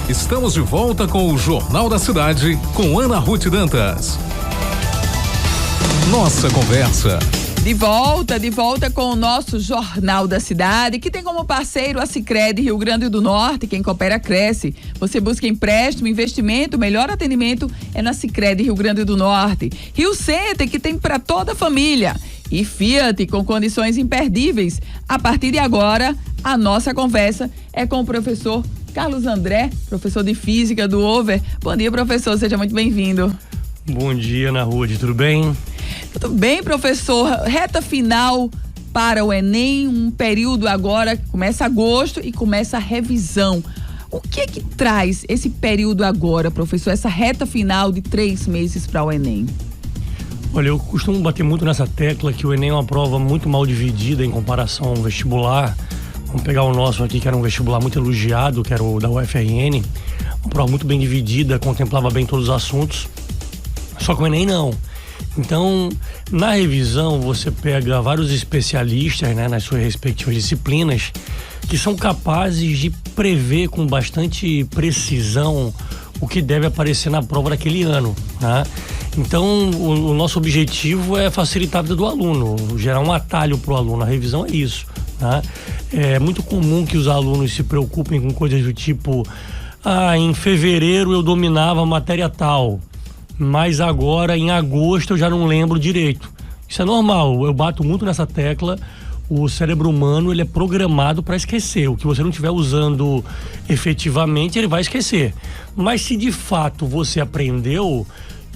Estamos de volta com o Jornal da Cidade, com Ana Ruth Dantas. Nossa conversa. De volta com o nosso Jornal da Cidade, que tem como parceiro a Sicredi Rio Grande do Norte. Quem coopera, cresce. Você busca empréstimo, investimento, melhor atendimento é na Sicredi Rio Grande do Norte. Rio Center, que tem para toda a família. E Fiat, com condições imperdíveis. A partir de agora, a nossa conversa é com o professor Carlos André, professor de Física do Over. Bom dia, professor, seja muito bem-vindo. Bom dia, Ana Ruth, tudo bem? Tudo bem, professor. Reta final para o Enem, um período agora que começa agosto e começa a revisão. O que é que traz esse período agora, professor, essa reta final de 3 meses para o Enem? Olha, eu costumo bater muito nessa tecla que o Enem é uma prova muito mal dividida em comparação ao vestibular. Vamos pegar o nosso aqui, que era um vestibular muito elogiado, que era o da UFRN. Uma prova muito bem dividida, contemplava bem todos os assuntos. Só que o Enem não. Então, na revisão, você pega vários especialistas, né, nas suas respectivas disciplinas, que são capazes de prever com bastante precisão o que deve aparecer na prova daquele ano, né? Então, o nosso objetivo é facilitar a vida do aluno, gerar um atalho para o aluno. A revisão é isso, né? É muito comum que os alunos se preocupem com coisas do tipo: em fevereiro eu dominava a matéria tal, mas agora em agosto eu já não lembro direito. Isso é normal, eu bato muito nessa tecla. O cérebro humano, ele é programado para esquecer. O que você não estiver usando efetivamente, ele vai esquecer. Mas se de fato você aprendeu,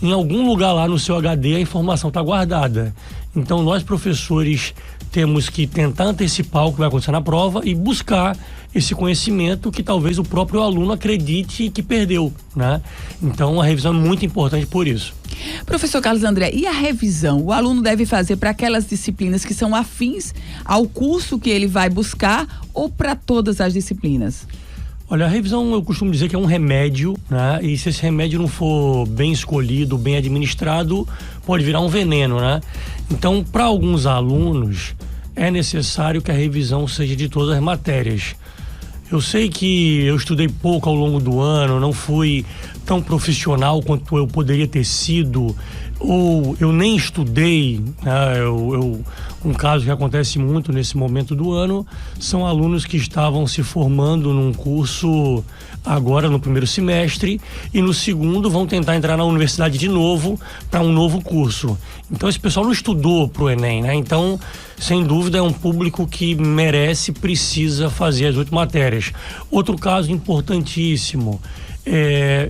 em algum lugar lá no seu HD a informação está guardada. Então nós, professores, temos que tentar antecipar o que vai acontecer na prova e buscar esse conhecimento que talvez o próprio aluno acredite que perdeu, né? Então a revisão é muito importante por isso. Professor Carlos André, e a revisão? O aluno deve fazer para aquelas disciplinas que são afins ao curso que ele vai buscar ou para todas as disciplinas? Olha, a revisão eu costumo dizer que é um remédio, né? E se esse remédio não for bem escolhido, bem administrado, pode virar um veneno, né? Então, para alguns alunos, é necessário que a revisão seja de todas as matérias. Eu sei que eu estudei pouco ao longo do ano, não fui tão profissional quanto eu poderia ter sido, ou eu nem estudei, né? Um caso que acontece muito nesse momento do ano são alunos que estavam se formando num curso agora no primeiro semestre e no segundo vão tentar entrar na universidade de novo para um novo curso. Então esse pessoal não estudou para o Enem, né? Então, sem dúvida, é um público que merece, precisa fazer as 8 matérias. Outro caso importantíssimo,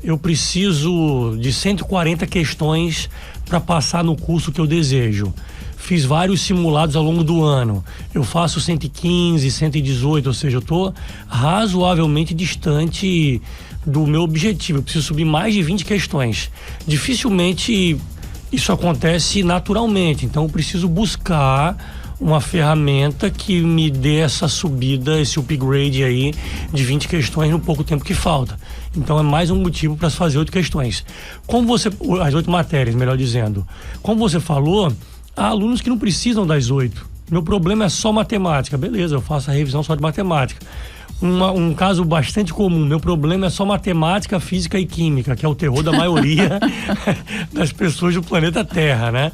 eu preciso de 140 questões para passar no curso que eu desejo. Fiz vários simulados ao longo do ano. Eu faço 115, 118, ou seja, eu estou razoavelmente distante do meu objetivo. Eu preciso subir mais de 20 questões. Dificilmente isso acontece naturalmente, então eu preciso buscar uma ferramenta que me dê essa subida, esse upgrade aí de 20 questões no pouco tempo que falta. Então é mais um motivo para se fazer 8 questões. As 8 matérias, melhor dizendo. Como você falou, há alunos que não precisam das 8. Meu problema é só matemática. Beleza, eu faço a revisão só de matemática. Um caso bastante comum, meu problema é só matemática, física e química, que é o terror da maioria das pessoas do planeta Terra, né?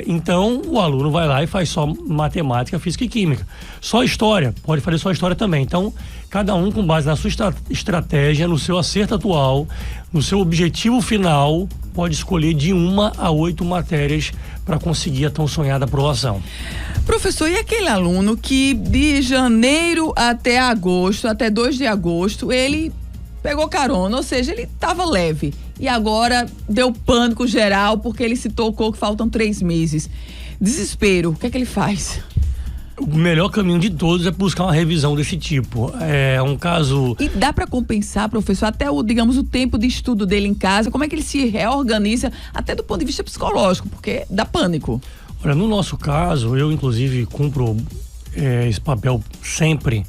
Então, o aluno vai lá e faz só matemática, física e química. Só história, pode fazer só história também. Então, cada um com base na sua estratégia, no seu acerto atual, no seu objetivo final, pode escolher de 1 a 8 matérias para conseguir a tão sonhada aprovação. Professor, e aquele aluno que de janeiro até agosto, até 2 de agosto, ele pegou carona, ou seja, ele estava leve e agora deu pânico geral porque ele se tocou que faltam 3 meses. Desespero, o que é que ele faz? O melhor caminho de todos é buscar uma revisão desse tipo. É um caso... E dá para compensar, professor, até o tempo de estudo dele em casa? Como é que ele se reorganiza, até do ponto de vista psicológico? Porque dá pânico. Olha, no nosso caso, eu inclusive cumpro esse papel sempre.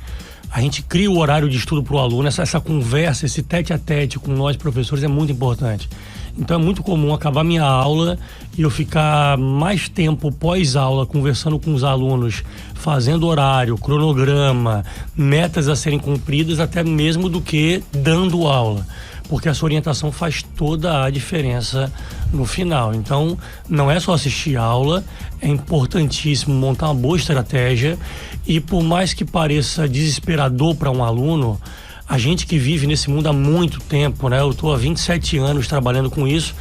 A gente cria o horário de estudo para o aluno, essa conversa, esse tete a tete com nós professores é muito importante. Então é muito comum acabar minha aula e eu ficar mais tempo pós-aula conversando com os alunos, fazendo horário, cronograma, metas a serem cumpridas, até mesmo do que dando aula. Porque essa orientação faz toda a diferença no final. Então, não é só assistir aula, é importantíssimo montar uma boa estratégia e, por mais que pareça desesperador para um aluno, a gente que vive nesse mundo há muito tempo, né? Eu estou há 27 anos trabalhando com isso,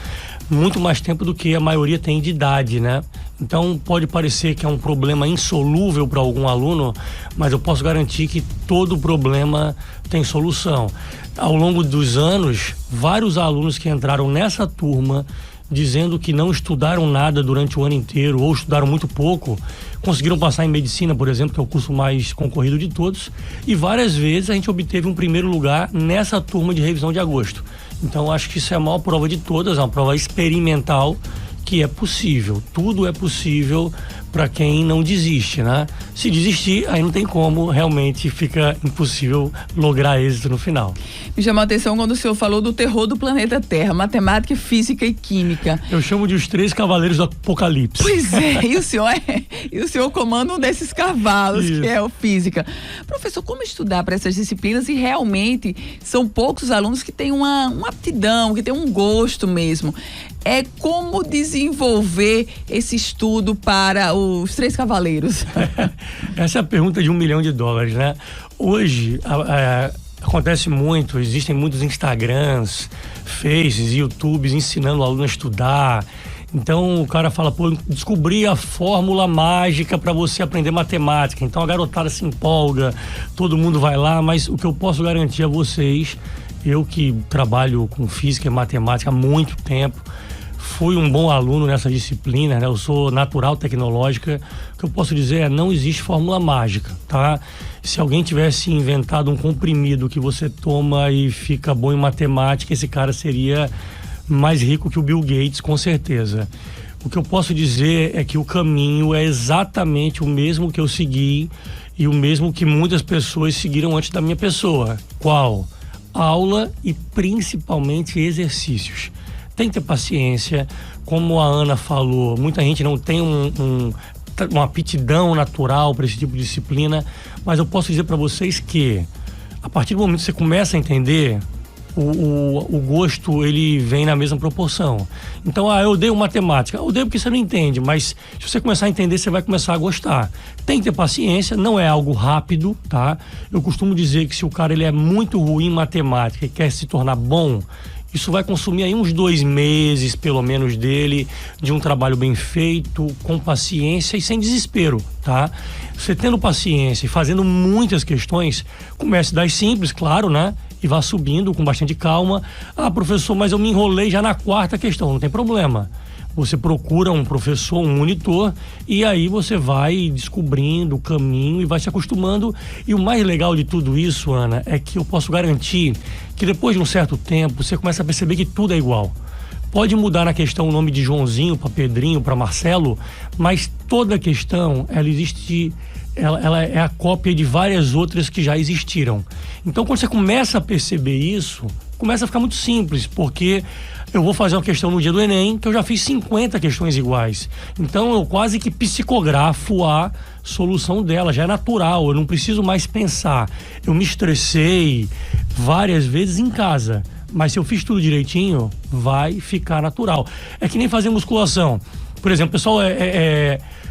muito mais tempo do que a maioria tem de idade, né? Então pode parecer que é um problema insolúvel para algum aluno, mas eu posso garantir que todo problema tem solução. Ao longo dos anos, vários alunos que entraram nessa turma dizendo que não estudaram nada durante o ano inteiro ou estudaram muito pouco, conseguiram passar em medicina, por exemplo, que é o curso mais concorrido de todos, e várias vezes a gente obteve um primeiro lugar nessa turma de revisão de agosto. Então acho que isso é a maior prova de todas, é uma prova experimental que é possível, tudo é possível para quem não desiste, né? Se desistir, aí não tem como, realmente fica impossível lograr êxito no final. Me chamou a atenção quando o senhor falou do terror do planeta Terra, matemática, física e química. Eu chamo de os 3 cavaleiros do apocalipse. Pois é, e o senhor comanda um desses cavalos, Isso. que é o física. Professor, como estudar para essas disciplinas e realmente são poucos os alunos que têm uma aptidão, que têm um gosto mesmo? É como desenvolver esse estudo para os 3 cavaleiros? Essa é a pergunta de $1 milhão, né? Hoje, acontece muito, existem muitos Instagrams, Faces, YouTubes ensinando o aluno a estudar. Então o cara fala, pô, descobri a fórmula mágica para você aprender matemática. Então a garotada se empolga, todo mundo vai lá, mas o que eu posso garantir a vocês, eu que trabalho com física e matemática há muito tempo, fui um bom aluno nessa disciplina, né? Eu sou natural tecnológica. O que eu posso dizer é, não existe fórmula mágica, tá? Se alguém tivesse inventado um comprimido que você toma e fica bom em matemática, esse cara seria mais rico que o Bill Gates, com certeza. O que eu posso dizer é que o caminho é exatamente o mesmo que eu segui e o mesmo que muitas pessoas seguiram antes da minha pessoa. Qual? Aula e principalmente exercícios. Tem que ter paciência, como a Ana falou, muita gente não tem uma aptidão natural para esse tipo de disciplina, mas eu posso dizer para vocês que a partir do momento que você começa a entender, o gosto ele vem na mesma proporção. Então, eu odeio matemática. Eu odeio porque você não entende, mas se você começar a entender, você vai começar a gostar. Tem que ter paciência, não é algo rápido, tá? Eu costumo dizer que se o cara ele é muito ruim em matemática e quer se tornar bom, isso vai consumir aí uns 2 meses, pelo menos, dele, de um trabalho bem feito, com paciência e sem desespero, tá? Você tendo paciência e fazendo muitas questões, comece das simples, claro, né? E vá subindo com bastante calma. Ah, professor, mas eu me enrolei já na 4ª questão. Não tem problema. Você procura um professor, um monitor, e aí você vai descobrindo o caminho e vai se acostumando. E o mais legal de tudo isso, Ana, é que eu posso garantir que depois de um certo tempo, você começa a perceber que tudo é igual. Pode mudar na questão o nome de Joãozinho para Pedrinho, para Marcelo, mas toda questão, ela existe, ela é a cópia de várias outras que já existiram. Então, quando você começa a perceber isso, começa a ficar muito simples, porque eu vou fazer uma questão no dia do Enem, que eu já fiz 50 questões iguais. Então, eu quase que psicografo a solução dela, já é natural, eu não preciso mais pensar. Eu me estressei várias vezes em casa, mas se eu fiz tudo direitinho, vai ficar natural. É que nem fazer musculação. Por exemplo, o pessoal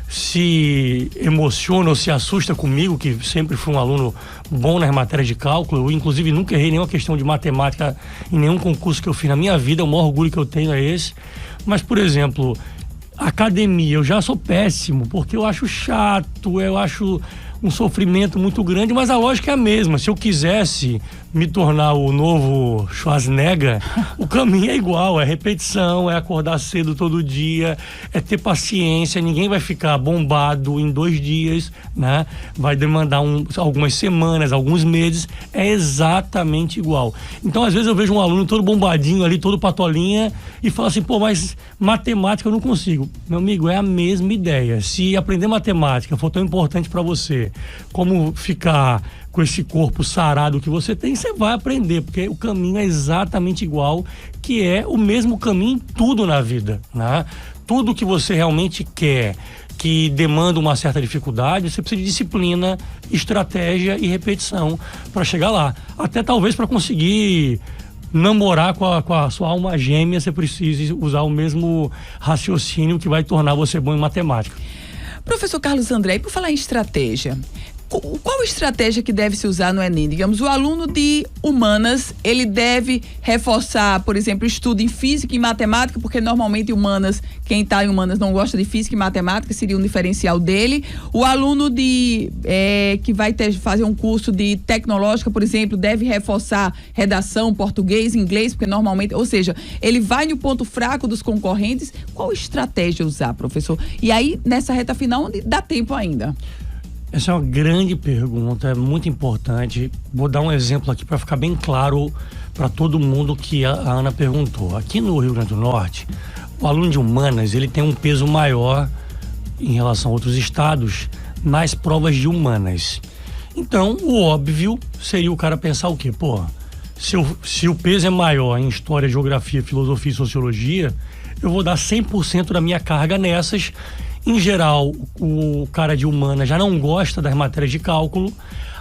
se emociona ou se assusta comigo, que sempre fui um aluno bom nas matérias de cálculo. Eu, inclusive, nunca errei nenhuma questão de matemática em nenhum concurso que eu fiz na minha vida. O maior orgulho que eu tenho é esse. Mas, por exemplo, academia, eu já sou péssimo, porque eu acho chato, eu acho um sofrimento muito grande, mas a lógica é a mesma. Se eu quisesse me tornar o novo Schwarzenegger, o caminho é igual, é repetição, é acordar cedo todo dia, é ter paciência, ninguém vai ficar bombado em 2 dias, né? Vai demandar algumas semanas, alguns meses, é exatamente igual. Então, às vezes eu vejo um aluno todo bombadinho ali, todo patolinha, e fala assim, pô, mas matemática eu não consigo. Meu amigo, é a mesma ideia. Se aprender matemática for tão importante para você aprender. Como ficar com esse corpo sarado que você tem, você vai aprender, porque o caminho é exatamente igual, que é o mesmo caminho em tudo na vida, né? Tudo que você realmente quer, que demanda uma certa dificuldade, você precisa de disciplina, estratégia e repetição para chegar lá. Até talvez para conseguir namorar com a sua alma gêmea, você precisa usar o mesmo raciocínio que vai tornar você bom em matemática. Professor Carlos André, e por falar em estratégia, qual estratégia que deve se usar no Enem? Digamos, o aluno de humanas, ele deve reforçar, por exemplo, estudo em física e matemática, porque normalmente humanas, quem está em humanas não gosta de física e matemática, seria um diferencial dele. O aluno que vai fazer um curso de tecnológica, por exemplo, deve reforçar redação, português, inglês, porque normalmente, ou seja, ele vai no ponto fraco dos concorrentes. Qual estratégia usar, professor? E aí, nessa reta final, onde dá tempo ainda? Essa é uma grande pergunta, é muito importante. Vou dar um exemplo aqui para ficar bem claro para todo mundo que a Ana perguntou. Aqui no Rio Grande do Norte, o aluno de humanas, ele tem um peso maior em relação a outros estados nas provas de humanas. Então, o óbvio seria o cara pensar o quê? Pô, se o peso é maior em história, geografia, filosofia e sociologia, eu vou dar 100% da minha carga nessas. Em geral, o cara de humana já não gosta das matérias de cálculo.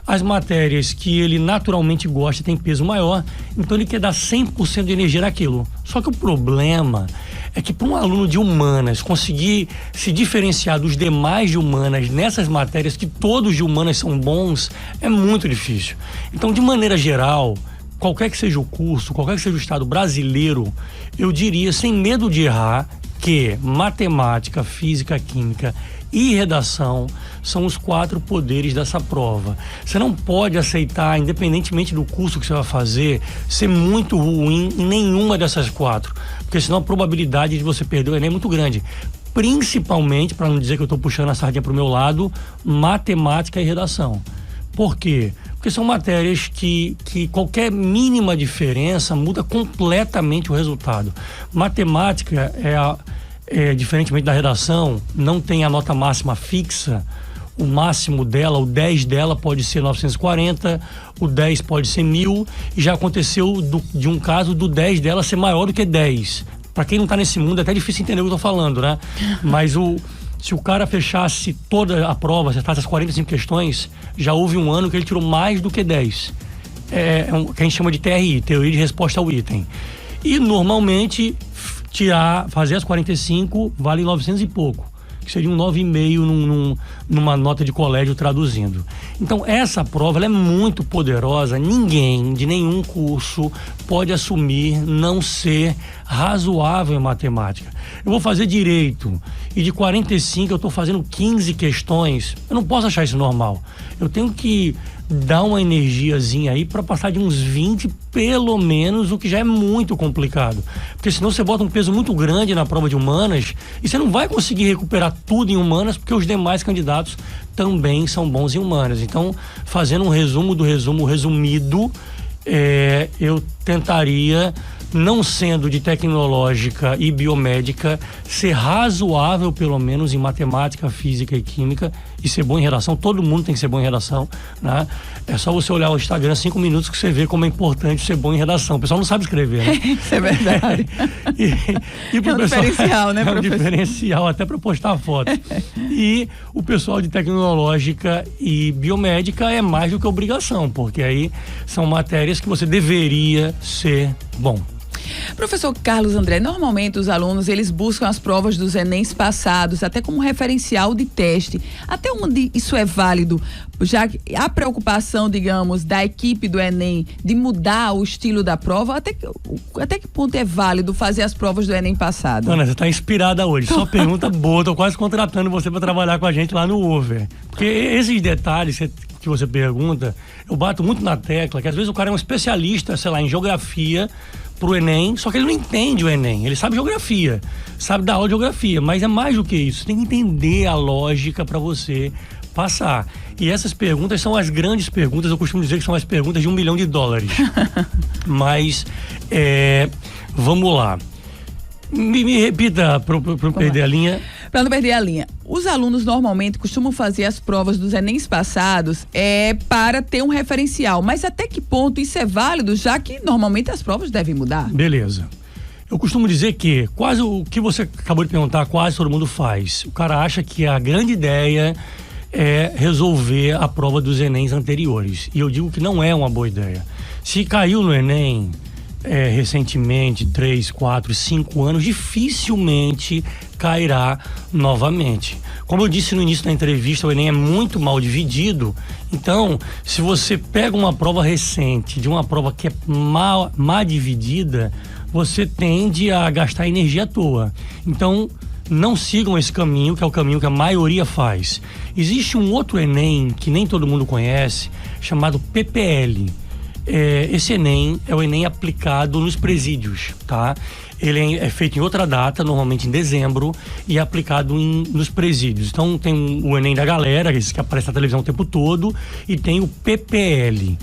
As matérias que ele naturalmente gosta têm peso maior, então ele quer dar 100% de energia naquilo. Só que o problema é que para um aluno de humanas conseguir se diferenciar dos demais de humanas nessas matérias que todos de humanas são bons, é muito difícil. Então, de maneira geral, qualquer que seja o curso, qualquer que seja o estado brasileiro, eu diria, sem medo de errar, que matemática, física, química e redação são os 4 poderes dessa prova. Você não pode aceitar, independentemente do curso que você vai fazer, ser muito ruim em nenhuma dessas 4, porque senão a probabilidade de você perder o Enem é muito grande. Principalmente, para não dizer que eu estou puxando a sardinha para o meu lado, matemática e redação. Por quê? Porque são matérias que qualquer mínima diferença muda completamente o resultado. Matemática diferentemente da redação, não tem a nota máxima fixa. O máximo dela, o 10 dela pode ser 940, o 10 pode ser 1000, e já aconteceu de um caso do 10 dela ser maior do que 10. Para quem não está nesse mundo, é até difícil entender o que eu estou falando, né? Mas se o cara fechasse toda a prova, se faz as 45 questões, já houve um ano que ele tirou mais do que 10. Que a gente chama de TRI, Teoria de Resposta ao Item. E normalmente, fazer as 45 vale 900 e pouco, que seria um 9,5 numa nota de colégio traduzindo. Então, essa prova ela é muito poderosa. Ninguém de nenhum curso pode assumir não ser razoável em matemática. Eu vou fazer direito e de 45 eu estou fazendo 15 questões. Eu não posso achar isso normal. Eu tenho que dar uma energiazinha aí para passar de uns 20 pelo menos, o que já é muito complicado, porque senão você bota um peso muito grande na prova de humanas e você não vai conseguir recuperar tudo em humanas, porque os demais candidatos também são bons em humanas. Então, fazendo um resumo do resumo resumido, eu tentaria, não sendo de tecnológica e biomédica, ser razoável pelo menos em matemática, física e química, e ser bom em redação. Todo mundo tem que ser bom em redação, né? É só você olhar o Instagram 5 minutos que você vê como é importante ser bom em redação. O pessoal não sabe escrever, né? Isso é verdade. E pro é um pessoal, diferencial, né, professor? É um diferencial até para postar foto. E o pessoal de tecnológica e biomédica é mais do que obrigação, porque aí são matérias que você deveria ser bom. Professor Carlos André, normalmente os alunos eles buscam as provas dos Enems passados até como referencial de teste. Até onde isso é válido? Já que a preocupação, digamos, da equipe do Enem de mudar o estilo da prova, até que ponto é válido fazer as provas do Enem passado? Ana, você está inspirada hoje. Só pergunta boa. Tô quase contratando você para trabalhar com a gente lá no Over. Porque esses detalhes que você pergunta, eu bato muito na tecla que às vezes o cara é um especialista, sei lá, em geografia pro Enem, só que ele não entende o Enem. Ele sabe geografia, sabe dar aula de geografia, mas é mais do que isso. Você tem que entender a lógica para você passar. E essas perguntas são as grandes perguntas, eu costumo dizer que são as perguntas de $1 milhão. Mas, vamos lá. Me repita, para perder a linha. Para não perder a linha, os alunos normalmente costumam fazer as provas dos Enems passados para ter um referencial, mas até que ponto isso é válido, já que normalmente as provas devem mudar? Beleza. Eu costumo dizer que quase o que você acabou de perguntar, quase todo mundo faz. O cara acha que a grande ideia é resolver a prova dos Enems anteriores. E eu digo que não é uma boa ideia. Se caiu no Enem recentemente, 3, 4, 5 anos, dificilmente cairá novamente. Como eu disse no início da entrevista, o Enem é muito mal dividido. Então, se você pega uma prova recente de uma prova que é mal dividida, você tende a gastar energia à toa. Então, não sigam esse caminho, que é o caminho que a maioria faz. Existe um outro Enem que nem todo mundo conhece, chamado PPL. Esse Enem é o Enem aplicado nos presídios, tá? Ele é feito em outra data, normalmente em dezembro, e é aplicado nos presídios. Então tem o Enem da galera, esse que aparece na televisão o tempo todo, e tem o PPL.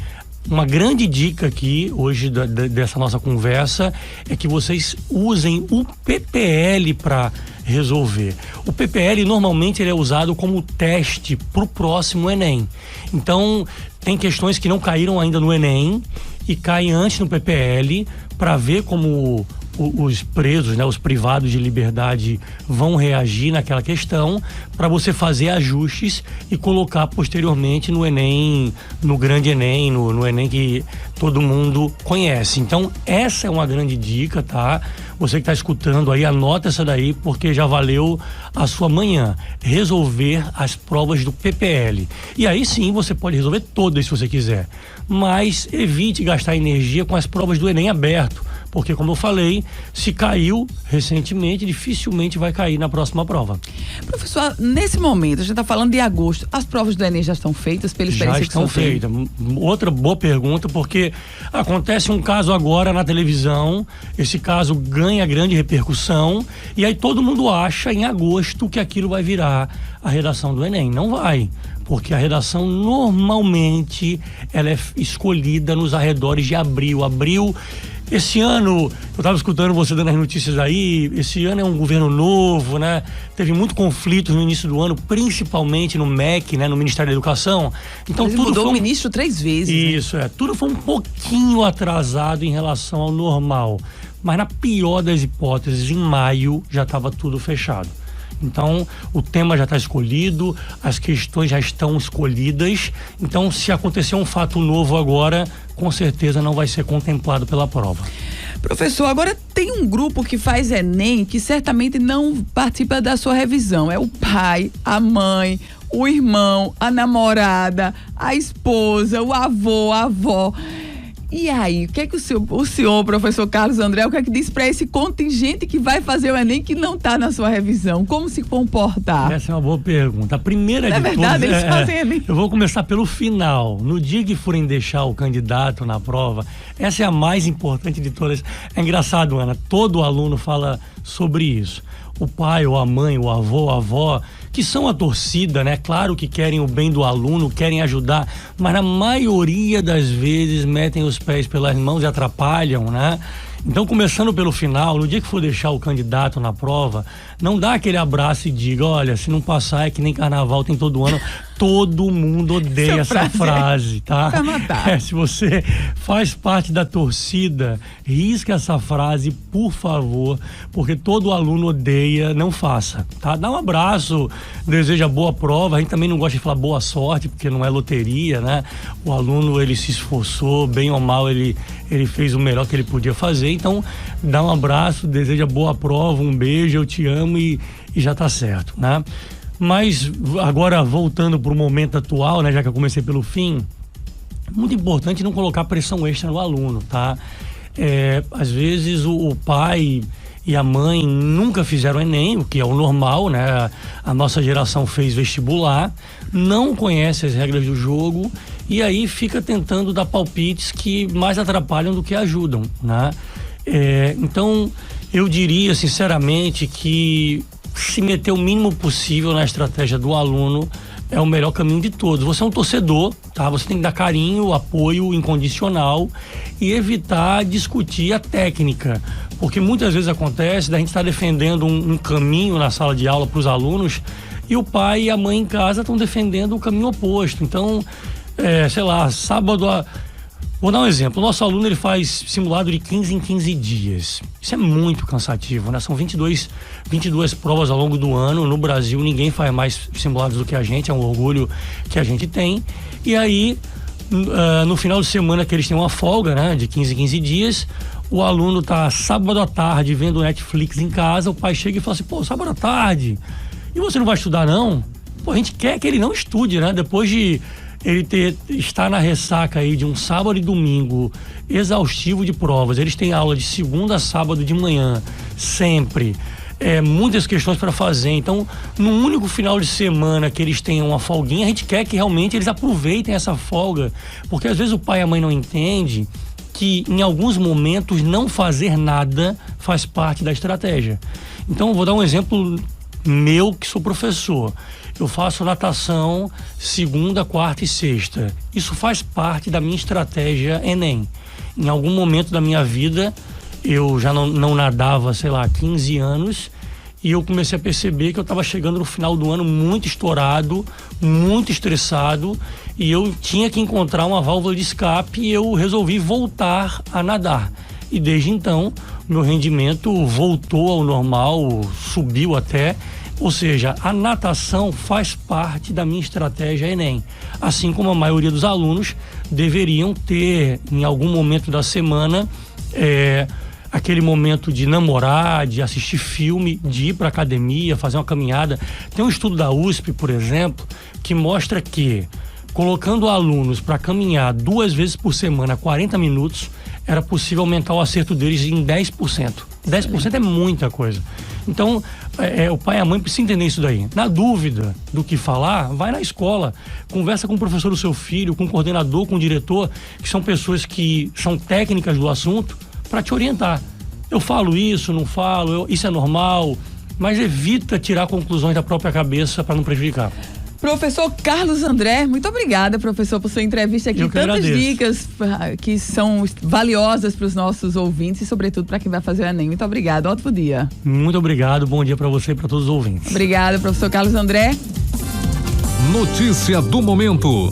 Uma grande dica aqui, hoje, dessa nossa conversa, é que vocês usem o PPL para resolver. O PPL, normalmente, ele é usado como teste para o próximo Enem. Então, tem questões que não caíram ainda no Enem e caem antes no PPL para ver como os presos, né, os privados de liberdade vão reagir naquela questão, para você fazer ajustes e colocar posteriormente no Enem, no grande Enem, no Enem que todo mundo conhece. Então essa é uma grande dica, tá? Você que está escutando aí, anota essa daí, porque já valeu a sua manhã. Resolver as provas do PPL. E aí sim você pode resolver todas se você quiser, mas evite gastar energia com as provas do Enem aberto, porque, como eu falei, se caiu recentemente, dificilmente vai cair na próxima prova. Professor, nesse momento, a gente está falando de agosto, as provas do Enem já estão feitas pela experiência já estão feitas. Outra boa pergunta, porque acontece um caso agora na televisão, esse caso ganha grande repercussão, e aí todo mundo acha em agosto que aquilo vai virar a redação do Enem. Não vai, porque a redação normalmente ela é escolhida nos arredores de abril. Esse ano, eu estava escutando você dando as notícias aí, esse ano é um governo novo, né? Teve muito conflito no início do ano, principalmente no MEC, né? No Ministério da Educação. Então tudo mudou o ministro 3 vezes. Isso, né? Tudo foi um pouquinho atrasado em relação ao normal. Mas na pior das hipóteses, em maio já estava tudo fechado. Então, o tema já está escolhido, as questões já estão escolhidas. Então, se acontecer um fato novo agora, com certeza não vai ser contemplado pela prova. Professor, agora tem um grupo que faz Enem que certamente não participa da sua revisão. É o pai, a mãe, o irmão, a namorada, a esposa, o avô, a avó. E aí, o que é que o senhor, professor Carlos André, o que é que diz para esse contingente que vai fazer o Enem que não está na sua revisão? Como se comportar? Essa é uma boa pergunta. A primeira de todas... É verdade, eles fazem Enem. Eu vou começar pelo final. No dia que forem deixar o candidato na prova, essa é a mais importante de todas. É engraçado, Ana, todo aluno fala sobre isso. O pai, ou a mãe, o avô, a avó, que são a torcida, né? Claro que querem o bem do aluno, querem ajudar, mas na maioria das vezes metem os pés pelas mãos e atrapalham, né? Então, começando pelo final, no dia que for deixar o candidato na prova, não dá aquele abraço e diga, olha, se não passar é que nem carnaval tem todo ano. Todo mundo odeia essa frase, tá? Pra matar. Se você faz parte da torcida, risca essa frase, por favor, porque todo aluno odeia, não faça, tá? Dá um abraço, deseja boa prova. A gente também não gosta de falar boa sorte, porque não é loteria, né? O aluno, ele se esforçou, bem ou mal, ele fez o melhor que ele podia fazer. Então, dá um abraço, deseja boa prova, um beijo, eu te amo e já tá certo, né? Mas agora voltando para o momento atual, né, já que eu comecei pelo fim, muito importante não colocar pressão extra no aluno, tá? Às vezes o pai e a mãe nunca fizeram Enem, o que é o normal, né? A nossa geração fez vestibular, não conhece as regras do jogo e aí fica tentando dar palpites que mais atrapalham do que ajudam, né? Então, eu diria sinceramente que se meter o mínimo possível na estratégia do aluno é o melhor caminho de todos. Você é um torcedor, tá? Você tem que dar carinho, apoio incondicional e evitar discutir a técnica. Porque muitas vezes acontece da gente estar defendendo um caminho na sala de aula para os alunos e o pai e a mãe em casa estão defendendo o caminho oposto. Então, sei lá, sábado... Vou dar um exemplo. O nosso aluno ele faz simulado de 15 em 15 dias. Isso é muito cansativo, né? São 22 provas ao longo do ano. No Brasil, ninguém faz mais simulados do que a gente. É um orgulho que a gente tem. E aí, no final de semana que eles têm uma folga, né? De 15 em 15 dias, o aluno tá sábado à tarde vendo Netflix em casa. O pai chega e fala assim, pô, sábado à tarde, e você não vai estudar, não? Pô, a gente quer que ele não estude, né? Depois de ele estar na ressaca aí de um sábado e domingo exaustivo de provas. Eles têm aula de segunda a sábado de manhã, sempre. Muitas questões para fazer. Então, num único final de semana que eles tenham uma folguinha, a gente quer que realmente eles aproveitem essa folga. Porque às vezes o pai e a mãe não entendem que em alguns momentos não fazer nada faz parte da estratégia. Então, eu vou dar um exemplo meu, que sou professor. Eu faço natação segunda, quarta e sexta. Isso faz parte da minha estratégia Enem. Em algum momento da minha vida, eu já não nadava, sei lá, 15 anos, e eu comecei a perceber que eu estava chegando no final do ano muito estourado, muito estressado, e eu tinha que encontrar uma válvula de escape e eu resolvi voltar a nadar. E desde então, meu rendimento voltou ao normal, subiu até. Ou seja, a natação faz parte da minha estratégia Enem. Assim como a maioria dos alunos deveriam ter, em algum momento da semana, aquele momento de namorar, de assistir filme, de ir para academia, fazer uma caminhada. Tem um estudo da USP, por exemplo, que mostra que, colocando alunos para caminhar 2 vezes por semana, 40 minutos, era possível aumentar o acerto deles em 10%. 10% é muita coisa. Então, o pai e a mãe precisam entender isso daí. Na dúvida do que falar, vai na escola, conversa com o professor do seu filho, com o coordenador, com o diretor, que são pessoas que são técnicas do assunto, para te orientar. Eu falo isso, não falo, isso é normal, mas evita tirar conclusões da própria cabeça para não prejudicar. Professor Carlos André, muito obrigada, professor, por sua entrevista aqui. Tantas dicas que são valiosas para os nossos ouvintes e, sobretudo, para quem vai fazer o Enem. Muito obrigado. Ótimo dia. Muito obrigado. Bom dia para você e para todos os ouvintes. Obrigada, professor Carlos André. Notícia do momento.